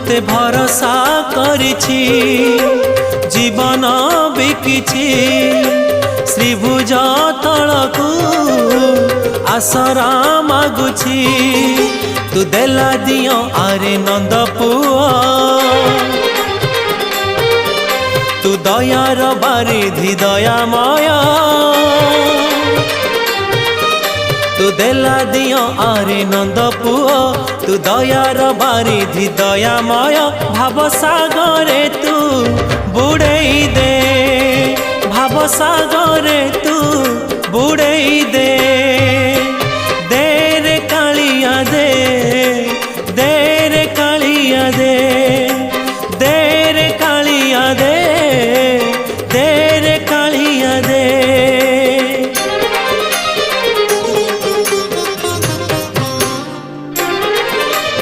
তোতে ভরসা করেছি জীবন বিকিছি শ্রীভুজ তলকু आसरा मागुछि तू देला दियो आरे नंद पुआ तू दयार बारिधि दयामय तू देला दियो आरे नंद पुआ तू दयार बारिधि दयामय भाव सागरे तू बुड़ेई दे भाव सागरे तू बुड़ेई दे।